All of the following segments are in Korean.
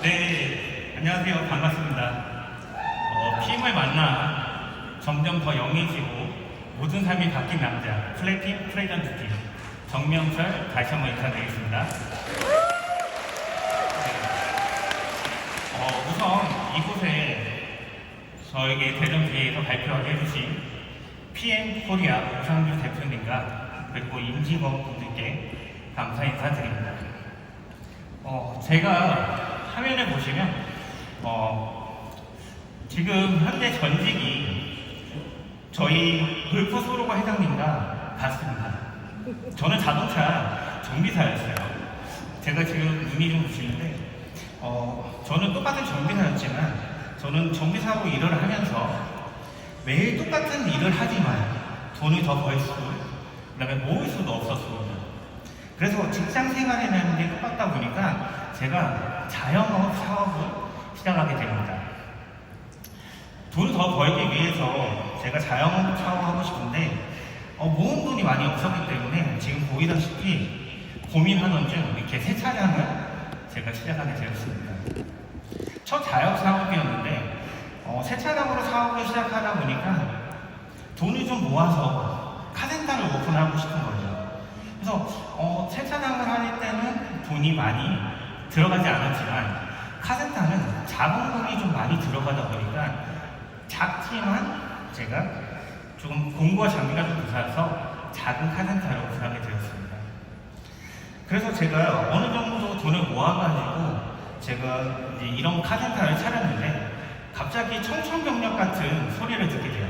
네, 안녕하세요. 반갑습니다. PM을 만나 점점 더 영해지고 모든 삶이 바뀐 남자 플래팀 프레젠트 팀 정명철 다시 한번 인사드리겠습니다. 우선 이곳에 저에게 대전대회에서 발표하게 해주신 PM 코리아 우상규 대표님과 그리고 임직원 분들께 감사 인사드립니다. 제가 화면을 보시면 지금 현재 전직이 저희 골프소로가 회장님과 같습니다. 저는 자동차 정비사였어요. 제가 지금 눈이 좀 부시는데 저는 똑같은 정비사였지만 저는 정비사로 일을 하면서 매일 똑같은 일을 하지만 돈을 더 벌 수, 그다음에 모을 수도 없었습니다. 그래서 직장 생활이라는 게 똑같다 보니까 제가 자영업 사업을 시작하게 됩니다. 돈을 더 벌기 위해서 제가 자영업 사업을 하고 싶은데 모은 돈이 많이 없었기 때문에 지금 보이다시피 고민하던 중 이렇게 새 차량을 제가 시작하게 되었습니다. 첫 자영업 사업이었는데 새 차량으로 사업을 시작하다 보니까 돈을 좀 모아서 카센터를 오픈하고 싶은 거죠. 그래서 새 차량을 할 때는 돈이 많이 들어가지 않았지만 카센터는 자본금이 좀 많이 들어가다 보니까 작지만 제가 조금 공구와 장비가 좀 비싸서 작은 카센터를 오픈하게 되었습니다. 그래서 제가 어느 정도 돈을 모아가지고 제가 이제 이런 카센터를 차렸는데 갑자기 청천벽력 같은 소리를 듣게 돼요.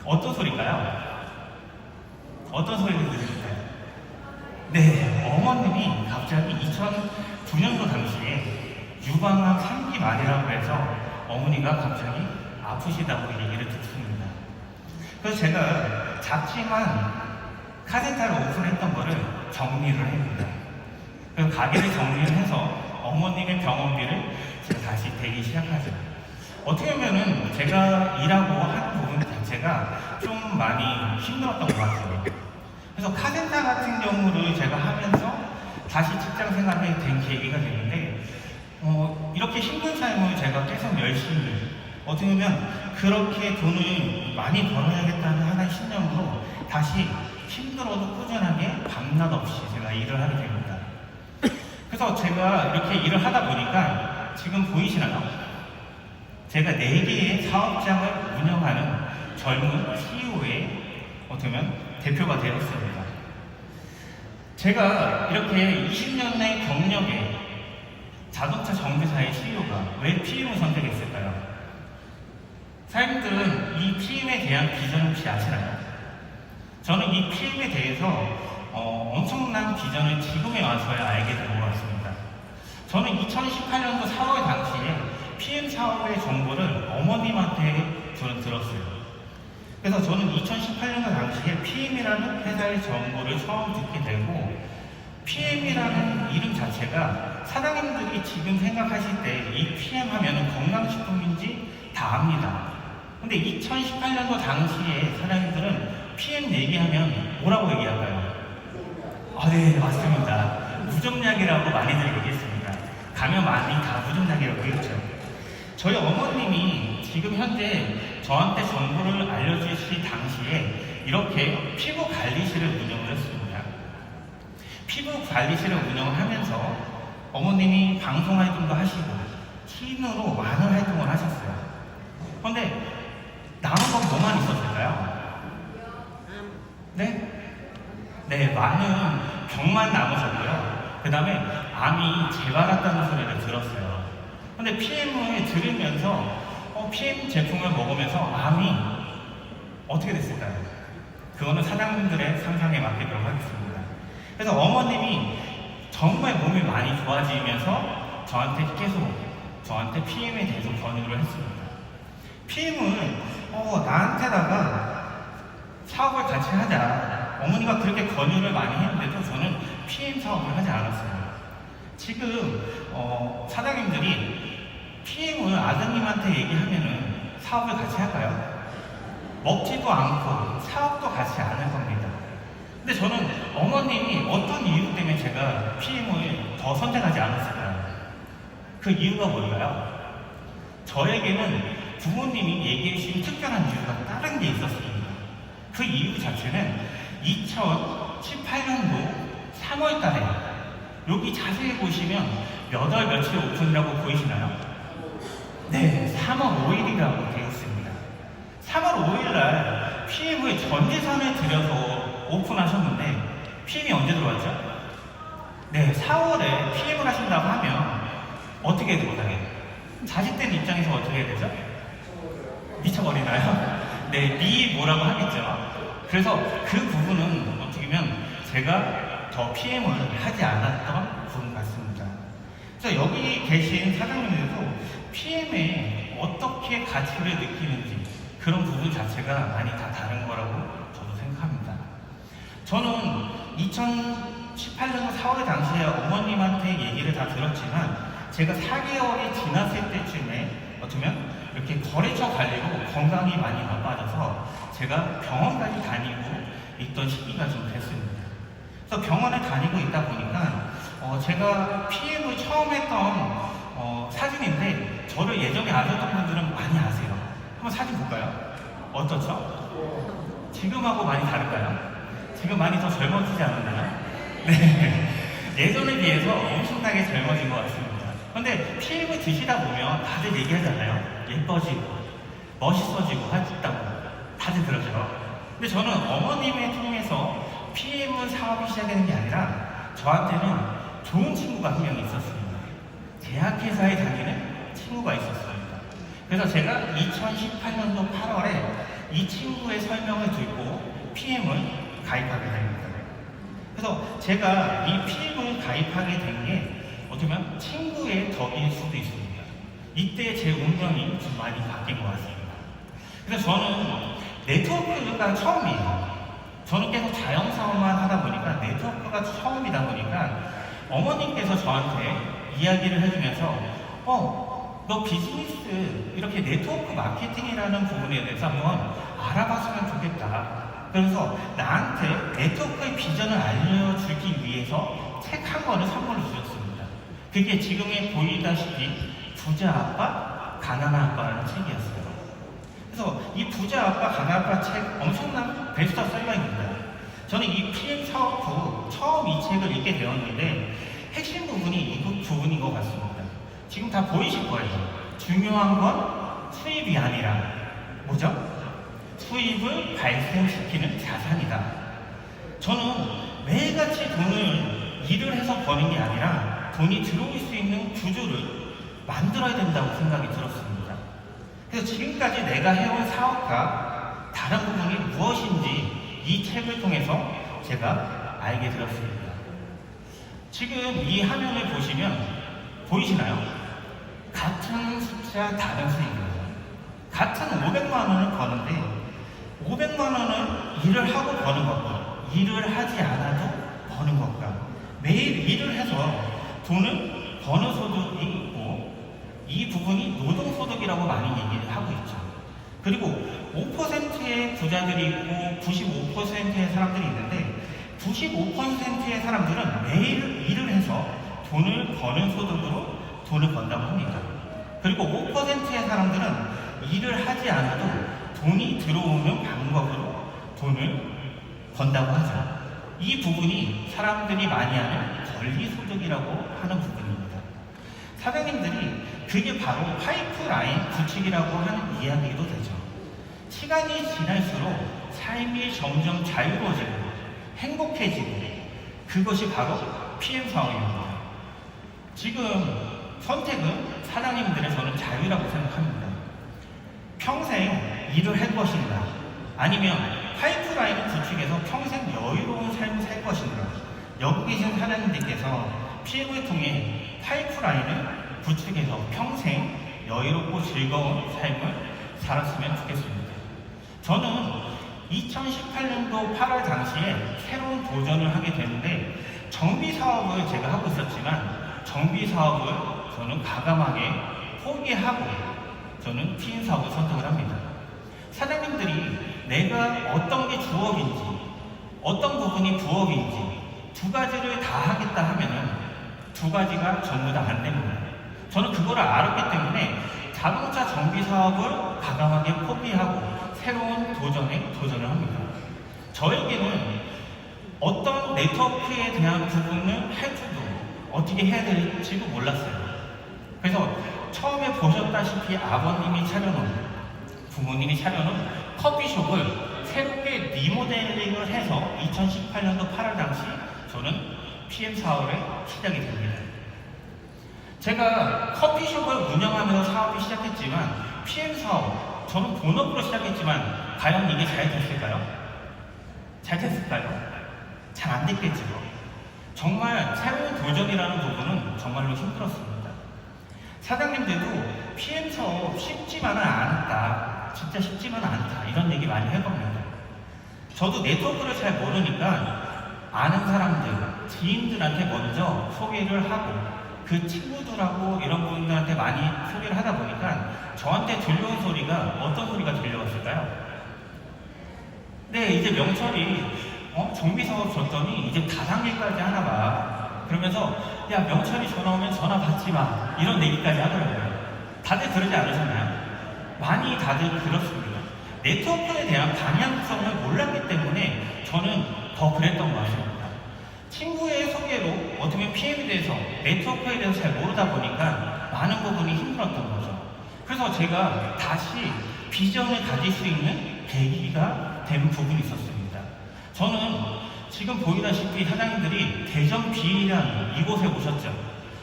어떤 소리일까요? 어떤 소리를 들으실까요? 네, 어머님이 갑자기 2009년도 당시에 유방암 3기 말이라고 해서 어머니가 갑자기 아프시다고 얘기를 듣습니다. 그래서 제가 작지만 카센터를 오픈했던 거를 정리를 합니다. 그래서 가게를 정리를 해서 어머님의 병원비를 제가 다시 대기 시작하죠. 어떻게 보면은 제가 일하고 한 부분 자체가 좀 많이 힘들었던 것 같아요. 그래서 카센터 같은 경우를 제가 하면서 다시 직장 생활에 된 계기가 되는데 이렇게 힘든 삶을 제가 계속 열심히 어떻게 보면 그렇게 돈을 많이 벌어야겠다는 하나의 신념으로 다시 힘들어도 꾸준하게 밤낮 없이 제가 일을 하게 됩니다. 그래서 제가 이렇게 일을 하다 보니까 지금 보이시나요? 제가 4개의 사업장을 운영하는 젊은 CEO의 어떻게 보면 대표가 되었습니다. 제가 이렇게 20년의 경력에 자동차 정비사의 CEO가 왜 PM을 선택했을까요? 사장님들은 이 PM에 대한 비전을 혹시 아시나요? 저는 이 PM에 대해서 엄청난 비전을 지금에 와서야 알게 된 것 같습니다. 저는 2018년도 4월 당시에 PM 사업의 정보를 어머님한테 저는 들었어요. 그래서 저는 2018년도 당시에 PM이라는 회사의 정보를 처음 듣게 되고 PM이라는 이름 자체가 사장님들이 지금 생각하실 때 이 PM 하면은 건강식품인지 다 압니다. 근데 2018년도 당시에 사장님들은 PM 얘기하면 뭐라고 얘기할까요? 네, 맞습니다. 무좀약이라고 많이들 얘기했습니다. 가면 많이 다 무좀약이라고 했죠. 저희 어머님이 지금 현재 저한테 정보를 알려주실 당시에 이렇게 피부 관리실을 운영을 했습니다. 피부 관리실을 운영을 하면서 어머님이 방송 활동도 하시고 TV로 많은 활동을 하셨어요. 그런데 남은 건 뭐만 있었을까요? 네? 네, 많은 병만 남으셨고요. 그 다음에 암이 재발했다는 소리를 들었어요. 근데 PM을 들으면서 PM 제품을 먹으면서 암이 어떻게 됐을까요? 그거는 사장님들의 상상에 맡기도록 하겠습니다. 그래서 어머님이 정말 몸이 많이 좋아지면서 저한테 PM에 대해서 권유를 했습니다. PM을 나한테다가 사업을 같이 하자. 어머니가 그렇게 권유를 많이 했는데도 저는 PM 사업을 하지 않았어요. 지금 사장님들이 PM을 아드님한테 얘기하면은 사업을 같이 할까요? 먹지도 않고 사업도 같이 안 할 겁니다. 근데 저는 어머님이 어떤 이유 때문에 제가 PM을 더 선택하지 않았을까요? 그 이유가 뭘까요? 저에게는 부모님이 얘기해 주신 특별한 이유가 다른 게 있었습니다. 그 이유 자체는 2018년도 3월 달에 여기 자세히 보시면 몇 월 며칠 오픈이라고 보이시나요? 네, 3월 5일이라고 되어 있습니다. 3월 5일날 PM을 전 재산을 들여서 오픈하셨는데 PM이 언제 들어왔죠? 네, 4월에 PM을 하신다고 하면 어떻게 되나요? 자식된 입장에서 어떻게 해야 되죠? 미쳐버리나요? 네, 뭐라고 하겠죠. 그래서 그 부분은 어떻게 보면 제가 더 PM을 하지 않았던 부분 같습니다. 그래서 여기 계신 사장님들도 PM에 어떻게 가치를 느끼는지 그런 부분 자체가 많이 다 다른 거라고 저도 생각합니다. 저는 2018년 4월 당시에 어머님한테 얘기를 다 들었지만 제가 4개월이 지났을 때쯤에 어쩌면 이렇게 거래처 관리로 건강이 많이 나빠져서 제가 병원까지 다니고 있던 시기가 좀 됐습니다. 그래서 병원에 다니고 있다 보니까 제가 PM을 처음 했던 사진인데 저를 예전에 아셨던 분들은 많이 아세요. 한번 사진 볼까요? 어떻죠? 지금하고 많이 다를까요? 지금 많이 더 젊어지지 않았나요? 네. 예전에 비해서 엄청나게 젊어진 것 같습니다. 근데 PM을 드시다 보면 다들 얘기하잖아요. 예뻐지고 멋있어지고 하다고 다들 그러죠. 근데 저는 어머님을 통해서 PM을 사업이 시작되는 게 아니라 저한테는 좋은 친구가 한 명 있었습니다. 제약회사에 다니는 친구가 있었습니다. 그래서 제가 2018년도 8월에 이 친구의 설명을 듣고 PM을 가입하게 됩니다. 그래서 제가 이 PM을 가입하게 된 게 어떻게 보면 친구의 덕일 수도 있습니다. 이때 제 운명이 좀 많이 바뀐 것 같습니다. 그래서 저는 네트워크가 처음이에요. 저는 계속 자영사업만 하다 보니까 네트워크가 처음이다 보니까 어머님께서 저한테 이야기를 해주면서 너 비즈니스 이렇게 네트워크 마케팅이라는 부분에 대해서 한번 알아봤으면 좋겠다. 그래서 나한테 네트워크의 비전을 알려주기 위해서 책 한 권을 선물로 주셨습니다. 그게 지금에 보이다시피 부자 아빠, 가난한 아빠라는 책이었어요. 그래서 이 부자 아빠, 가난한 아빠 책 엄청난 베스트셀러입니다. 저는 이 PM 사업 후 처음 이 책을 읽게 되었는데 핵심 부분이 이 부분인 것 같습니다. 지금 다 보이실 거예요. 중요한 건 수입이 아니라 뭐죠? 수입을 발생시키는 자산이다. 저는 매일같이 일을 해서 버는 게 아니라 돈이 들어올 수 있는 구조를 만들어야 된다고 생각이 들었습니다. 그래서 지금까지 내가 해온 사업과 다른 부분이 무엇인지 이 책을 통해서 제가 알게 되었습니다. 지금 이 화면을 보시면 보이시나요? 같은 숫자 다른 수익이에요. 같은 500만 원을 버는데 500만 원은 일을 하고 버는 것과 일을 하지 않아도 버는 것과 매일 일을 해서 돈을 버는 소득이 있고 이 부분이 노동소득이라고 많이 얘기를 하고 있죠. 그리고 5%의 부자들이 있고 95%의 사람들이 있는데 95%의 사람들은 매일 일을 해서 돈을 버는 소득으로 돈을 번다고 합니다. 그리고 5%의 사람들은 일을 하지 않아도 돈이 들어오는 방법으로 돈을 번다고 하죠. 이 부분이 사람들이 많이 하는 권리소득이라고 하는 부분입니다. 사장님들이 그게 바로 파이프라인 구축이라고 하는 이야기도 되죠. 시간이 지날수록 삶이 점점 자유로워지고 행복해지고 그것이 바로 PM 사업입니다. 지금 선택은 사장님들의 저는 자유라고 생각합니다. 평생 일을 할 것인가 아니면 파이프라인을 구축해서 평생 여유로운 삶을 살 것인가. 여기 계신 사장님들께서 PM을 통해 파이프라인을 구축해서 평생 여유롭고 즐거운 삶을 살았으면 좋겠습니다. 저는 2018년도 8월 당시에 새로운 도전을 하게 되는데 정비 사업을 제가 하고 있었지만 정비 사업을 저는 과감하게 포기하고 저는 PM 사업을 선택을 합니다. 사장님들이 내가 어떤 게 주업인지 어떤 부분이 부업인지 두 가지를 다 하겠다 하면은 두 가지가 전부 다 안 됩니다. 저는 그거를 알았기 때문에 자동차 정비 사업을 과감하게 포기하고 새로운 도전에 도전을 합니다. 저에게는 어떤 네트워크에 대한 부분을 해주도 어떻게 해야 될지도 몰랐어요. 그래서 처음에 보셨다시피 아버님이 차려놓은, 부모님이 차려놓은 커피숍을 새롭게 리모델링을 해서 2018년도 8월 당시 저는 PM 사업에 시작이 됩니다. 제가 커피숍을 운영하면서 사업이 시작했지만 PM 사업, 저는 본업으로 시작했지만 과연 이게 잘 됐을까요? 잘 됐을까요? 잘 안 됐겠죠. 정말 새로운 도전이라는 부분은 정말로 힘들었습니다. 사장님들도 PM 사업 쉽지만은 않았다, 진짜 쉽지만은 않다, 이런 얘기 많이 해봅니다. 저도 네트워크를 잘 모르니까 아는 사람들, 지인들한테 먼저 소개를 하고 그 친구들하고 이런 분들한테 많이 소개를 하다 보니까 저한테 들려온 소리가 어떤 소리가 들려왔을까요? 네, 이제 명철이 정비 사업 줬더니 이제 다단계까지 하나 봐. 그러면서 야, 명철이 전화 오면 전화 받지 마, 이런 얘기까지 하더라고요. 다들 그러지 않으셨나요? 많이 다들 그렇습니다. 네트워크에 대한 방향성을 몰랐기 때문에 저는 더 그랬던 것 같습니다. 친구의 소개로 어떻게 보면 PM에 대해서, 네트워크에 대해서 잘 모르다 보니까 많은 부분이 힘들었던 거죠. 그래서 제가 다시 비전을 가질 수 있는 계기가 된 부분이 있었습니다. 저는 지금 보이다시피 사장님들이 대전 BA라는 이곳에 오셨죠.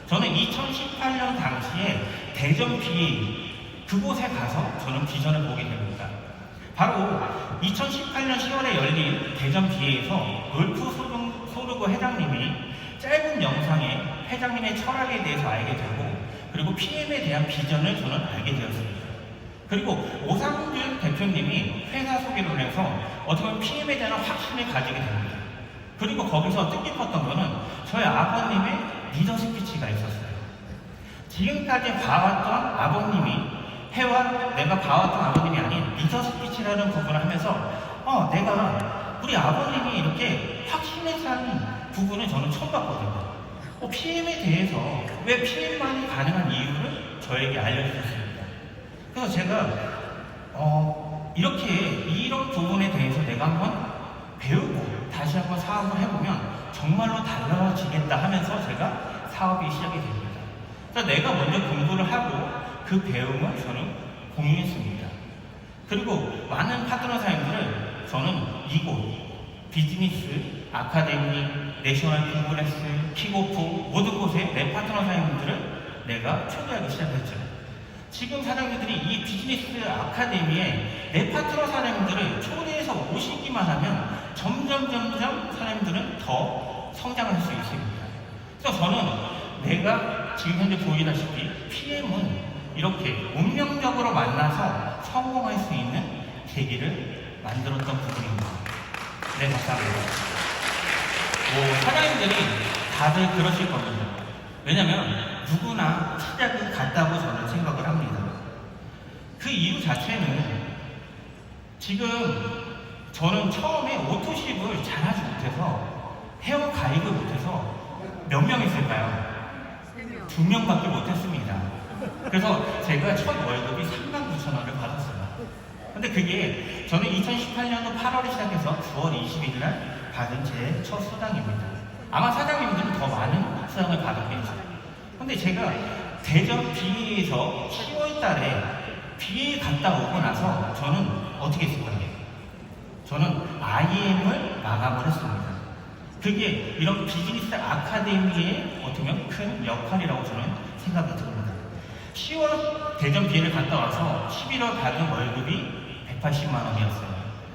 저는 2018년 당시에 대전 BA 그곳에 가서 저는 비전을 보게 됩니다. 바로 2018년 10월에 열린 대전 BA에서 롤프 소르고 회장님이 짧은 영상에 회장님의 철학에 대해서 알게 되고, 그리고 PM에 대한 비전을 저는 알게 되었습니다. 그리고 오상준 대표님이 회사 소개를 해서 어떻게 보면 PM에 대한 확신을 가지게 됩니다. 그리고 거기서 뜻깊었던 거는 저희 아버님의 리더 스피치가 있었어요. 지금까지 봐왔던 아버님이 내가 봐왔던 아버님이 아닌 리더 스피치라는 부분을 하면서 내가 우리 아버님이 이렇게 확신에 찬 부분을 저는 처음 봤거든요. PM에 대해서 왜 PM만이 가능한 이유를 저에게 알려주셨습니다. 그래서 제가 이렇게 이런 부분에 대해서 내가 한번 배우고 다시 한번 사업을 해보면 정말로 달라지겠다 하면서 제가 사업이 시작이 됩니다. 그래서 내가 먼저 공부를 하고 그 배움을 저는 공유했습니다. 그리고 많은 파트너 사장님들을 저는 이곳 비즈니스, 아카데미, 내셔널 콩그레스, 킥오프 모든 곳에 내 파트너 사장님들을 내가 초대하기 시작했죠. 지금 사장님들이 이 비즈니스 아카데미에 내 파트너 사장님들을 초대해서 오시기만 하면 점점 사장님들은 더 성장할 수 있습니다. 그래서 저는 내가 지금 현재 보이다시피 PM은 이렇게 운명적으로 만나서 성공할 수 있는 계기를 만들었던 부분입니다. 네, 감사합니다. 사장님들이 다들 그러실 겁니다. 왜냐면 누구나 시작은 같다고 저는 생각을 합니다. 그 이유 자체는 지금 저는 처음에 오토십을 잘하지 못해서 헤어 가입을 못해서 몇 명 있을까요? 2명밖에 못했습니다. 그래서 제가 첫 월급이 39,000원을 받았어요. 근데 그게 저는 2018년도 8월에 시작해서 9월 20일 날 받은 제 첫 수당입니다. 아마 사장님들은 더 많은 수당을 받았겠죠. 근데 제가 대전 BA에서 10월 달에 BA 갔다 오고 나서 저는 어떻게 했을까요? 저는 IM을 마감을 했습니다. 그게 이런 비즈니스 아카데미의 어떻게 보면 큰 역할이라고 저는 생각이 듭니다. 10월 대전 BA를 갔다 와서 11월 받은 월급이 180만 원이었어요.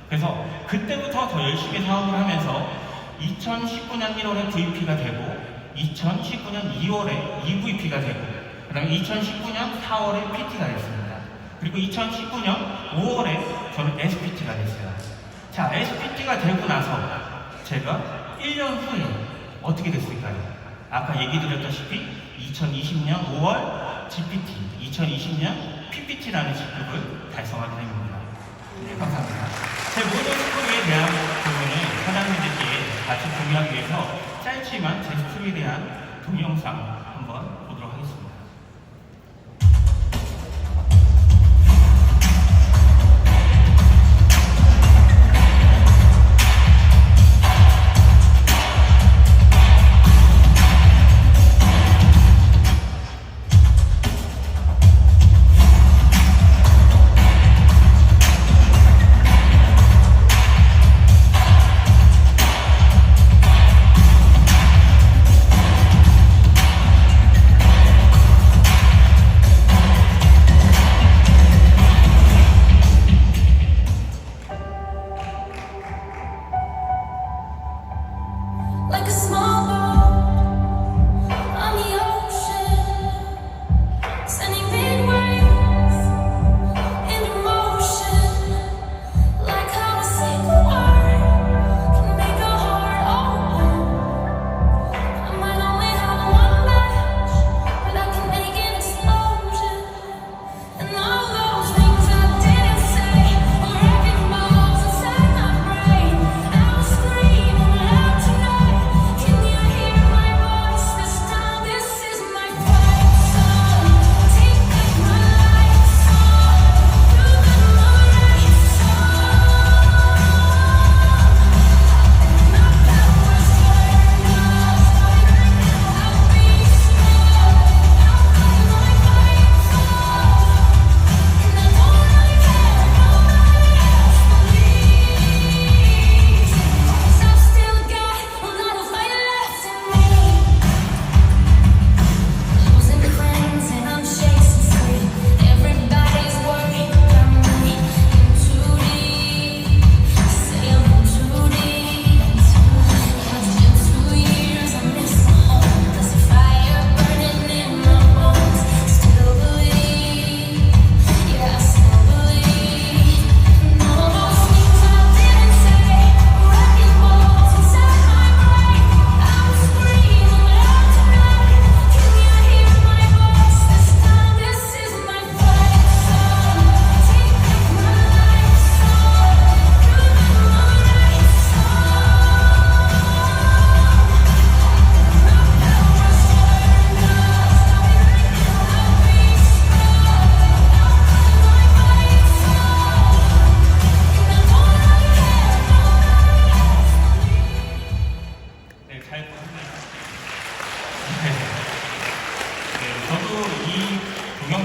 그래서 그때부터 더 열심히 사업을 하면서 2019년 1월에 VP가 되고 2019년 2월에 EVP가 되고 그 다음에 2019년 4월에 PT가 됐습니다. 그리고 2019년 5월에 저는 SPT가 됐어요. 자, SPT가 되고 나서 제가 1년 후에 어떻게 됐을까요? 아까 얘기 드렸다시피 2020년 5월 GPT, 2020년 PPT라는 직급을 달성하게 됩니다. 네, 감사합니다. 제 모든 스토리에 대한 부분을 사장님들께 같이 공유하기 위해서 짧지만 제 스토리에 대한 동영상 한번 보도록 하겠습니다.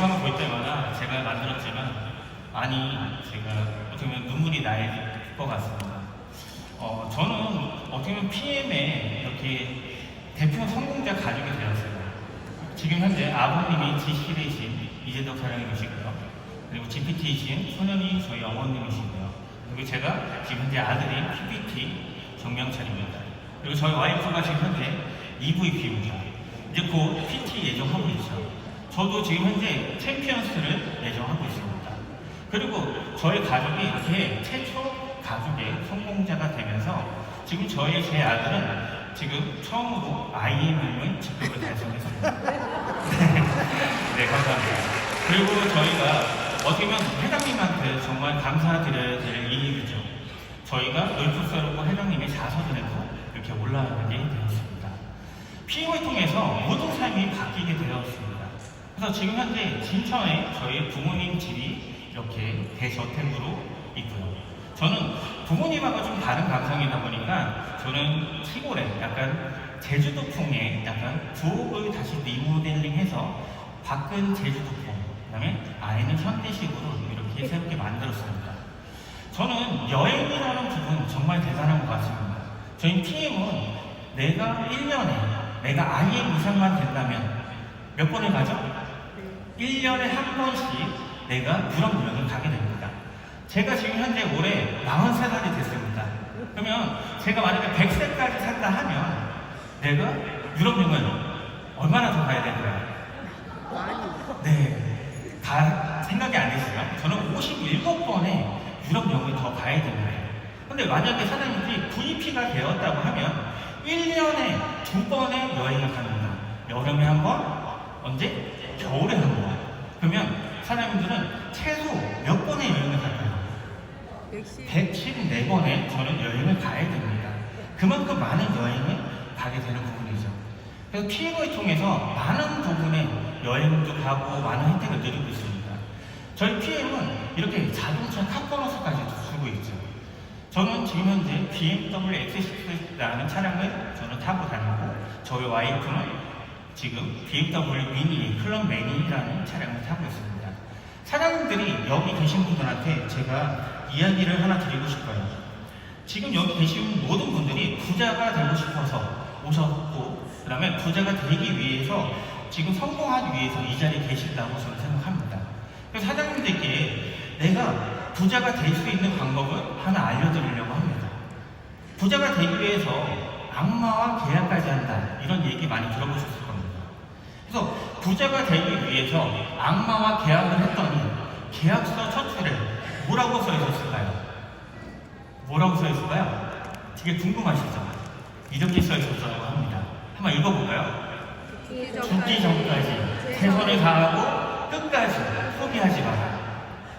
영상을 볼 때마다 제가 만들었지만 많이 제가 어떻게 보면 눈물이 날 것 같습니다. 저는 어떻게 보면 PM의 이렇게 대표 성공자 가족이 되었어요. 지금 현재 아버님이 GC대이신 이재덕 사장님이시고요. 그리고 GPT이신 소년이 저희 어머님이시고요. 그리고 제가 지금 현재 아들인 PPT 정명철입니다. 그리고 저희 와이프가 지금 현재 EVP입니다. 이제 곧 PT 예정하고 있죠. 저도 지금 현재 챔피언스를 예정하고 있습니다. 그리고 저희 가족이 이렇게 최초 가족의 성공자가 되면서 지금 제 아들은 지금 처음으로 IMM의 직급을 달성했습니다. 네, 감사합니다. 그리고 저희가 어떻게 보면 회장님한테 정말 감사드려야 될 일이죠. 저희가 놀프스로고 회장님의 자서전에도 이렇게 올라가게 되었습니다. PM을 통해서 모든 삶이 바뀌게 되었습니다. 그래서 지금 현재 진천에 저희 부모님 집이 이렇게 대저택으로 있고요. 저는 부모님하고 좀 다른 감성이다 보니까 저는 시골에 약간 제주도풍의 약간 부엌을 다시 리모델링해서 밖은 제주도풍, 그다음에 안에는 현대식으로 이렇게 새롭게 만들었습니다. 저는 여행이라는 부분 정말 대단한 것 같습니다. 저희 PM은 내가 1년에 내가 IM 이상만 된다면 몇 번을 가죠? 1년에 한 번씩 내가 유럽 여행을 가게 됩니다. 제가 지금 현재 올해 43살이 됐습니다. 그러면 제가 만약에 100세까지 산다 하면 내가 유럽 여행을 얼마나 더 가야 될까요? 네, 다 생각이 안 됐어요. 저는 57번의 유럽 여행을 더 가야 됩니다. 근데 만약에 사장님이 VP가 되었다고 하면 1년에 2번의 여행을 갑니다. 여름에 한 번, 언제? 겨울에 한 번. 그러면 사장님들은 최소 몇 번의 여행을 갈까요? 114번에 저는 여행을 가야 됩니다. 그만큼 많은 여행을 가게 되는 부분이죠. 그래서 PM을 통해서 많은 부분의 여행도 가고 많은 혜택을 누리고 있습니다. 저희 PM은 이렇게 자동차 카보너스까지 주고 있죠. 저는 지금 현재 BMW X6라는 차량을 저는 타고 다니고 저희 와이프는 지금 BMW 미니 클럽 매니라는 차량을 타고 있습니다. 사장님들이 여기 계신 분들한테 제가 이야기를 하나 드리고 싶어요. 지금 여기 계신 모든 분들이 부자가 되고 싶어서 오셨고 그 다음에 부자가 되기 위해서 지금 성공하기 위해서 이 자리에 계신다고 저는 생각합니다. 그래서 사장님들께 내가 부자가 될 수 있는 방법을 하나 알려드리려고 합니다. 부자가 되기 위해서 악마와 계약까지 한다, 이런 얘기 많이 들어보셨을 겁니다. 그래서 부자가 되기 위해서 악마와 계약을 했더니 계약서 첫 줄에 뭐라고 써 있었을까요? 뭐라고 써 있을까요? 되게 궁금하시죠? 이렇게 써 있었다고 합니다. 한번 읽어볼까요? 죽기 전까지 최선을 다하고 끝까지 포기하지 마라.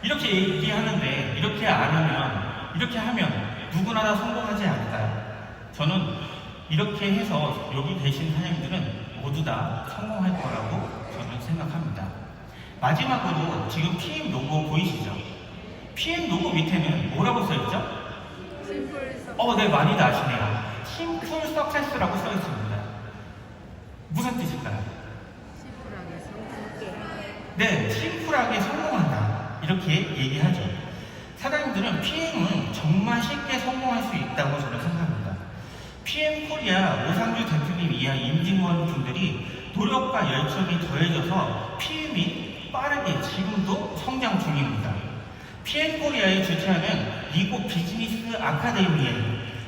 이렇게 얘기하는데 이렇게 안 하면, 이렇게 하면 누구나 다 성공하지 않을까요? 저는 이렇게 해서 여기 계신 사장님들은 모두 다 성공할 거라고 저는 생각합니다. 마지막으로 지금 PM 로고 보이시죠? PM 로고 밑에는 뭐라고 써있죠? 네, 많이들 아시네요. 심플 석세스라고 써있습니다. 무슨 뜻일까요? 네, 심플하게 성공한다, 이렇게 얘기하죠. 사장님들은 PM은 정말 쉽게 성공할 수 있다고 저는 생각합니다. PM 코리아 오상주 대표님 이하 임직원 분들이 노력과 열정이 더해져서 PM이 빠르게 지금도 성장 중입니다. PM 코리아에 주최하는 미국 비즈니스 아카데미에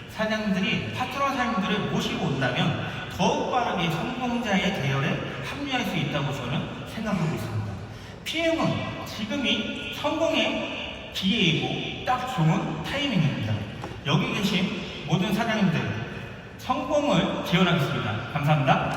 사장님들이 파트너 사장님들을 모시고 온다면 더욱 빠르게 성공자의 대열에 합류할 수 있다고 저는 생각하고 있습니다. PM은 지금이 성공의 기회이고 딱 좋은 타이밍입니다. 여기 계신 모든 사장님들 성공을 기원하겠습니다. 감사합니다.